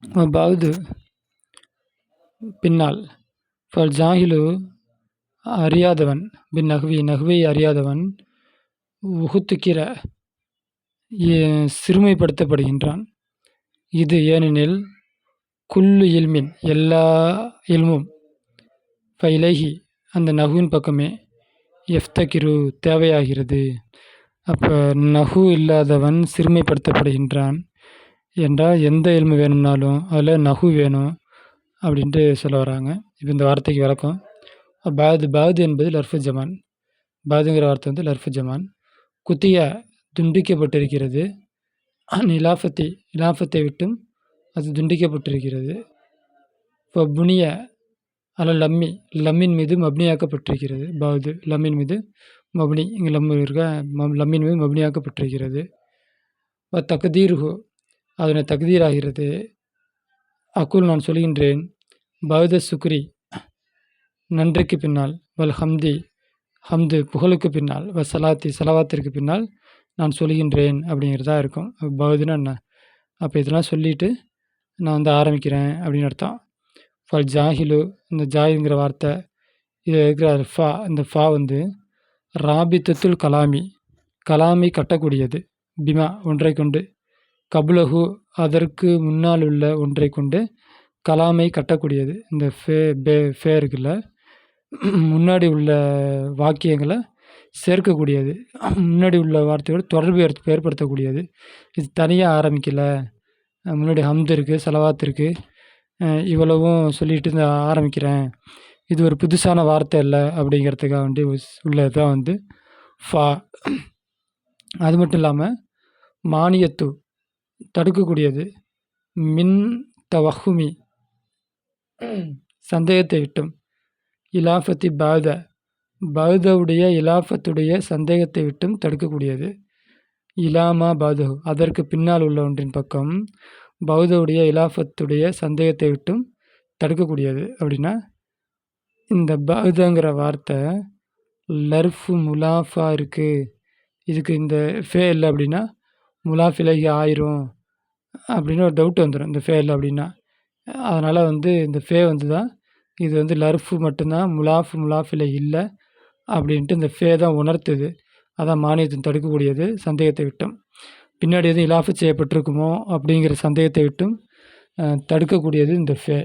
அதாவது பின்னால் ஜாஹிலு அறியாதவன் நகுவை அறியாதவன் உகுத்துக்கிற சிறுமைப்படுத்தப்படுகின்றான். இது ஏனெனில் குல்லு இல்மின் எல்லா இல்மும் ஃபைலகி அந்த நகுவின் பக்கமே எஃப்தகிரு தேவையாகிறது. அப்போ நகு இல்லாதவன் சிறுமைப்படுத்தப்படுகின்றான் என்றால் எந்த இல்மு வேணும்னாலும் அதில் நகு வேணும் அப்படின்ட்டு சொல்ல வராங்க. இப்போ இந்த வார்த்தைக்கு விளக்கம், பாது என்பது லர்ஃபு ஜமான். பாதுங்கிற வார்த்தை வந்து லர்ஃபு ஜமான். குத்திய துண்டிக்கப்பட்டிருக்கிறது. இலாஃபத்தை விட்டும் அது துண்டிக்கப்பட்டிருக்கிறது. இப்போ புனிய லம்மின் மீது மப்னியாக்கப்பட்டிருக்கிறது. பாது லம்மின் மீது மப்னி, இங்கே லம்மின் மீது மப்னியாக்கப்பட்டிருக்கிறது. தக்தீருஹு அதனை தக்தீராகிறது. அக்குல் நான் சொல்கின்றேன், பௌத சுக்ரி நன்றிக்கு பின்னால், வல் ஹம்து புகழுக்கு பின்னால், சலவாத்திற்கு பின்னால் நான் சொல்கின்றேன் அப்படிங்கிறதா இருக்கும். பௌதுன்னா என்ன? அப்போ இதெல்லாம் சொல்லிவிட்டு நான் வந்து ஆரம்பிக்கிறேன் அப்படின்னு அர்த்தம். ஜாஹிலு இந்த ஜாஹிலுங்கிற வார்த்தை இது இருக்கிற ஃபா, இந்த ஃபா வந்து ராபித்தத்துல் கலாமை கட்டக்கூடியது. பிமா ஒன்றை கொண்டு, கபுலகு அதற்கு முன்னால் உள்ள ஒன்றை கொண்டு கலாமை கட்டக்கூடியது. இந்த ஃபே இருக்குல்ல, முன்னாடி உள்ள வாக்கியங்களை சேர்க்கக்கூடியது, முன்னாடி உள்ள வார்த்தையோடு தொடர்பு ஏற்படுத்தக்கூடியது. இது தனியாக ஆரம்பிக்கலை. முன்னாடி ஹம்து இருக்குது, சலவாத் இருக்குது, இவ்வளவும் சொல்லிட்டு ஆரம்பிக்கிறேன். இது ஒரு புதுசான வார்த்தை இல்லை அப்படிங்கிறதுக்காக வேண்டி உள்ளது தான் வந்து ஃபா. அது மட்டும் இல்லாமல் மானியத்து தடுக்கக்கூடியது. மின் தவஹுமி சந்தேகத்தை விட்டும், இலாஃபத்தி பௌதவுடைய இலாஃபத்துடைய சந்தேகத்தை விட்டும் தடுக்கக்கூடியது. இலாமா பௌதஹு அதற்கு பின்னால் உள்ள ஒன்றின் பக்கம் பௌதவுடைய இலாஃபத்துடைய சந்தேகத்தை விட்டும் தடுக்கக்கூடியது. அப்படின்னா இந்த பௌதங்கிற வார்த்தை லர்ஃபு முலாஃபா இருக்குது. இதுக்கு இந்த ஃபே இல்லை அப்படின்னா முலாஃபிலகி ஆயிரும் அப்படின்னு ஒரு டவுட் வந்துடும் இந்த ஃபே இல்லை அப்படின்னா. அதனால் வந்து இந்த ஃபே வந்து தான் இது வந்து லர்ஃபு மட்டும்தான், முலாஃபில இல்லை அப்படின்ட்டு இந்த ஃபே தான் உணர்த்துது. அதான் மானியத்தின் தடுக்கக்கூடியது சந்தேகத்தை விட்டும். பின்னாடி எதுவும் இலாஃபு செய்யப்பட்டிருக்குமோ அப்படிங்கிற சந்தேகத்தை விட்டும் தடுக்கக்கூடியது இந்த ஃபே.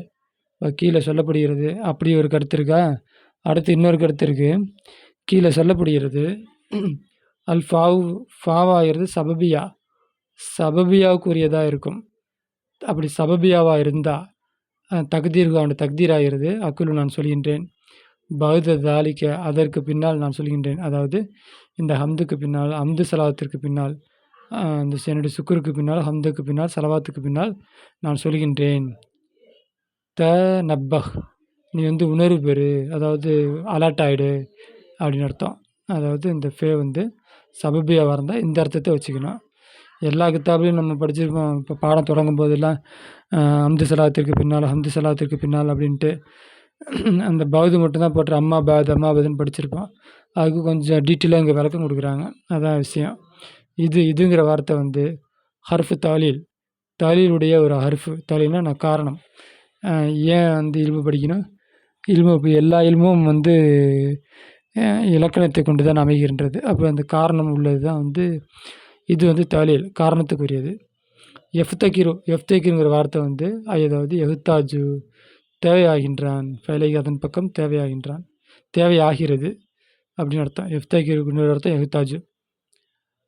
கீழே சொல்லப்படுகிறது. அப்படி ஒரு கருத்து இருக்கா? அடுத்து இன்னொரு கருத்து இருக்குது. கீழே சொல்லப்படுகிறது ஃபாவாகிறது சபபியாவுக்குரியதாக இருக்கும். அப்படி சபபியாவாக இருந்தால் தக்தீராகிறது. அக்குலு நான் சொல்கின்றேன், பௌத தாலிக்க அதற்கு பின்னால் நான் சொல்கின்றேன். அதாவது இந்த ஹம்துக்கு பின்னால், ஹம்து சலவாத்திற்கு பின்னால், இந்த என்னுடைய சுக்குருக்கு பின்னால், ஹம்துக்கு பின்னால், சலவாத்துக்கு பின்னால் நான் சொல்கின்றேன். நப்பஹ் நீ வந்து உணர்வு பெறு, அதாவது அலர்ட் ஆகிடு அப்படின்னு அர்த்தம். அதாவது இந்த ஃபே வந்து சபபியாக இருந்தால் இந்த அர்த்தத்தை வச்சுக்கணும். எல்லா கித்தாப்லையும் நம்ம படிச்சிருக்கோம். இப்போ பாடம் தொடங்கும் போதெல்லாம் ஹம்து சலாத்திற்கு பின்னால் அப்படின்ட்டு அந்த பௌது மட்டும்தான் போட்டு அம்மா பாதுன்னு படிச்சிருப்போம். அதுக்கு கொஞ்சம் டீட்டெயிலாக இங்கே விளக்கம் கொடுக்குறாங்க. அதான் விஷயம். இதுங்கிற வார்த்தை வந்து ஹர்ஃபு தாலீலுடைய ஒரு ஹர்ஃபு. தாலீல்னா நான் காரணம். ஏன் வந்து இல்மு படிக்கணும்? இப்போ எல்லா இல்மும் வந்து இலக்கணத்தை கொண்டு தான் அமைகின்றது. அப்போ அந்த காரணம் உள்ளது தான் வந்து இது வந்து தாலீல், காரணத்துக்குரியது. எஃப்தகிருங்கிற வார்த்தை வந்து அதாவது எஹ்தாஜு தேவையாகின்றான், ஃபைலை அதன் பக்கம் தேவையாகிறது அப்படின்னு அர்த்தம். எஃப்தகிருங்கிற அர்த்தம் எஹ்தாஜு.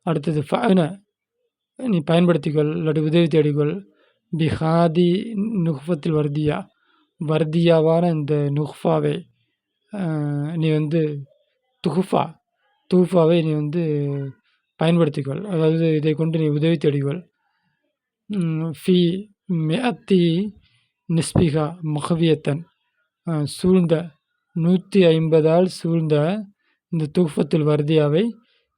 அடுத்தது ஃபஅன நீ பயன்படுத்திக்கொள், இல்லாட்டி உதவி தேடிக்கொள். பிஹாதி நுஹ்ஃபத்தில் வர்தியாவான இந்த நுஹ்ஃபாவை நீ வந்து துஹுஃபாவை நீ வந்து பயன்படுத்திக்கொள். அதாவது இதை கொண்டு நீ உதவி தேடிக்கொள். ஃபி மிஅத்தி நிஸ்பிகா மஹவியத்தன் சூழ்ந்த 150 சூழ்ந்த இந்த தூஃபத்துல் வர்தியாவை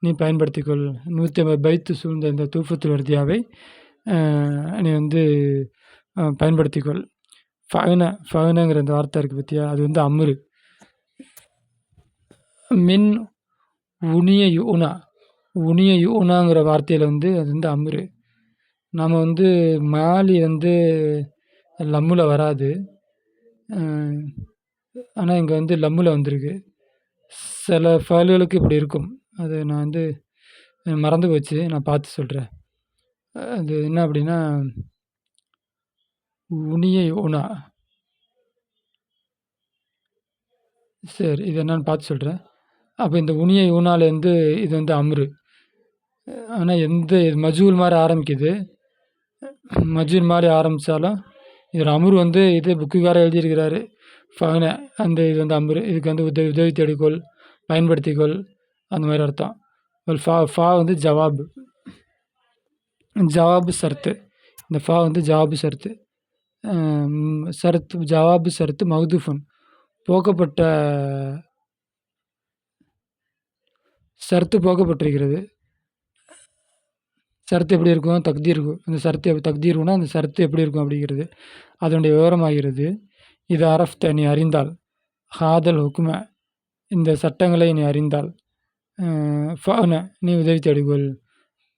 நீ பயன்படுத்திக்கொள். 150 பைத்து சூழ்ந்த இந்த தூஃபத்துல் வர்தியாவை நீ வந்து பயன்படுத்திக்கொள். ஃபஅனங்கிற இந்த வார்த்தை இருக்குது பற்றியா, அது வந்து அம்ரு. மின் உனிய யுனாங்கிற வார்த்தையில் வந்து அது வந்து அம்ரு. நாம் வந்து மாலி வந்து லம்முல வராது. ஆனால் இங்கே வந்து லம்முல வந்திருக்கு. சில ஃபைல்களுக்கு இப்படி இருக்கும். அது நான் வந்து மறந்து போச்சு. நான் பார்த்து சொல்கிறேன். அது என்ன அப்படின்னா, உனியை ஊனா. சரி, இது என்னன்னு பார்த்து சொல்கிறேன். அப்போ இந்த உனியை ஊனாலேருந்து இது வந்து அம்ரு. ஆனால் எந்த மஜூல் மாதிரி ஆரம்பிக்குது. மஜூல் மாதிரி ஆரம்பித்தாலும் இதில் அம்ரு வந்து இது புக்குக்கார எழுதியிருக்கிறாரு. ஃபன அந்த இது வந்து அம்ரு. இதுக்கு வந்து உதவி தேடிக்கொள், பயன்படுத்திக்கொள், அந்த மாதிரி அர்த்தம். ஃபா வந்து ஜவாப், ஜவாபு ஷர்த்து. இந்த ஃபா வந்து ஜவாபு ஷர்த்து. ஷரத்து ஜவாபு ஷர்த்து மஹ்தூஃபுன், போக்கப்பட்ட ஷர்த்து போக்கப்பட்டிருக்கிறது. ஷர்த்து எப்படி இருக்கும்? தக்தீர் இருக்கும். அந்த ஷர்த்து தக்தீர்னா அந்த ஷர்த்து எப்படி இருக்கும் அப்படிங்கிறது அதனுடைய விவரமாகிறது. இது அரஃப்த, நீ அறிந்தால், ஹாதல் ஹுக்ம, இந்த சட்டங்களை நீ அறிந்தால், ஃபன, நீ உதவி தேடிக்கொள்.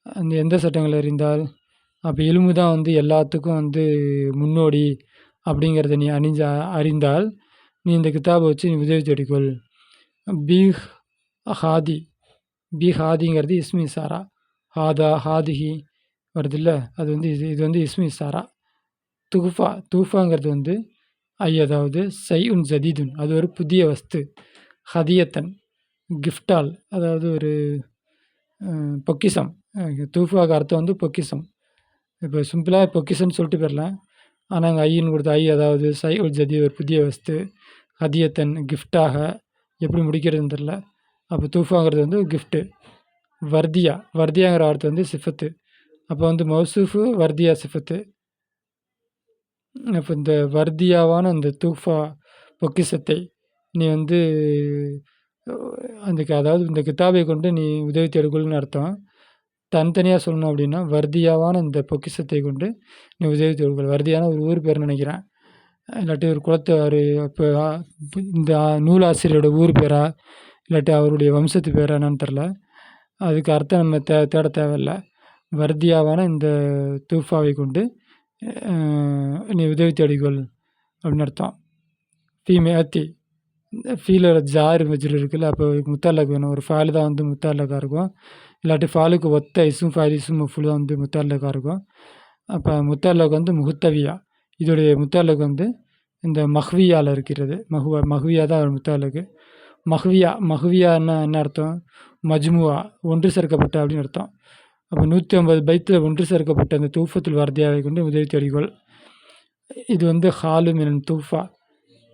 அந்த எந்த சட்டங்களை அறிந்தால்? அப்போ இல்மு தான் வந்து எல்லாத்துக்கும் வந்து முன்னோடி அப்படிங்கிறத நீ அறிந்தால் நீ இந்த கிதாபை வச்சு நீ உதவி தேடிக்கொள். பீஹ் ஹாதி, பீஹ் ஹாதிங்கிறது இஸ்மி இசாரா. ஹாதா ஹாதிஹி வருது இல்லை, அது வந்து இது வந்து இஸ்மி இசாரா. தூஃபாங்கிறது வந்து அதாவது சைஉன் ஜதீதுன், அது ஒரு புதிய வஸ்து. ஹதியத்தன், கிஃப்டால், அதாவது ஒரு பொக்கிஷம். தூஃபாவுக்கு அர்த்தம் வந்து பொக்கிஷம். இப்போ சிம்பிளாக பொக்கிஷம்னு சொல்லிட்டு போயிடலாம். ஆனால் அங்கே ஐன்னு கொடுத்த அதாவது சைஉல் ஜதீத், ஒரு புதிய வஸ்து. ஹதியத்தன், கிஃப்டாக, எப்படி முடிக்கிறதுன்னு தெரில. அப்போ தூஃபாங்கிறது வந்து கிஃப்ட்டு. வர்தியாங்கிற அர்த்தம் வந்து சிஃபத்து. அப்போ வந்து மௌசூஃபு, வர்தியா சிஃபத்து. அப்போ இந்த வர்தியாவான அந்த தூஃபா பொக்கிஷத்தை நீ வந்து அதாவது இந்த கிதாபை கொண்டு நீ உதவி தேடுகொள்னு அர்த்தம். தனித்தனியாக சொல்லணும் அப்படின்னா, வர்தியாவான இந்த பொக்கிஷத்தை கொண்டு நீ உதவி தேடுகொள். வர்தியான ஒரு ஊர் பேர் நினைக்கிறேன், இல்லாட்டி ஒரு குலத்தை ஒரு இப்போ இந்த நூலாசிரியரோட ஊர் பேரா இல்லாட்டி அவருடைய வம்சத்து பேரா என்னன்னு தெரில. அதுக்கு அர்த்தம் நம்ம தேட தேவையில்லை. வர்தியாவான இந்த தூஃபாவை கொண்டு நீ உதவி தேடிக்கொள் அப்படின்னு அர்த்தம். ஃபீமேத்தி, ஃபீல ஜார் மஜ்ரூர் இருக்குல்ல, அப்போ முத்தாலக் வேணும். ஒரு ஃபாலு தான் வந்து முத்தாலக்காக இருக்கும். இல்லாட்டி ஃபாலுக்கு ஒத்த இசும் ஃபாயில் இசும் மஃபூல் தான் வந்து முத்தாலக்காக இருக்கும். அப்போ முத்தாலக் வந்து முஹத்தவியா, இதோடைய முத்தாலக் வந்து இந்த மஹ்வியாவில் இருக்கிறது. மஹ்வியா தான் முத்தாலக்கு. மஹ்வியா என்ன அர்த்தம்? மஜ்முவா, ஒன்று சேர்க்கப்பட்ட அப்படின்னு அர்த்தம். அப்போ 150 பைத்தில் ஒன்று சேர்க்கப்பட்ட அந்த தூஃபத்துல் வர்தியாவை கொண்டு உதவி தேடிக்கொள். இது வந்து ஹாலு மினன்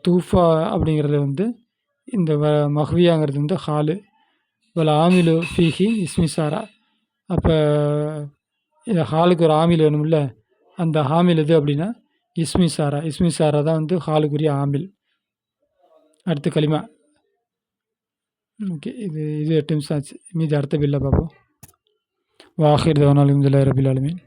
தூஃபா அப்படிங்கிறது வந்து இந்த மஹ்வியாங்கிறது வந்து ஹாலு. வல் ஆமிலு ஃபீஹி இஸ்மிசாரா. அப்போ இந்த ஹாலுக்கு ஒரு ஆமில் வேணும்ல, அந்த ஹாமில் எது அப்படின்னா இஸ்மிசாரா. இஸ்மிசாரா தான் வந்து ஹாலுக்குரிய ஆமில். அடுத்து கலிமா. ஓகே, இது 8 நிமிஷம் ஆச்சு. மீதி அடுத்த பில்லை பார்ப்போம். வாஹிர் தவனாலும் ரபில் ஆலமீன்.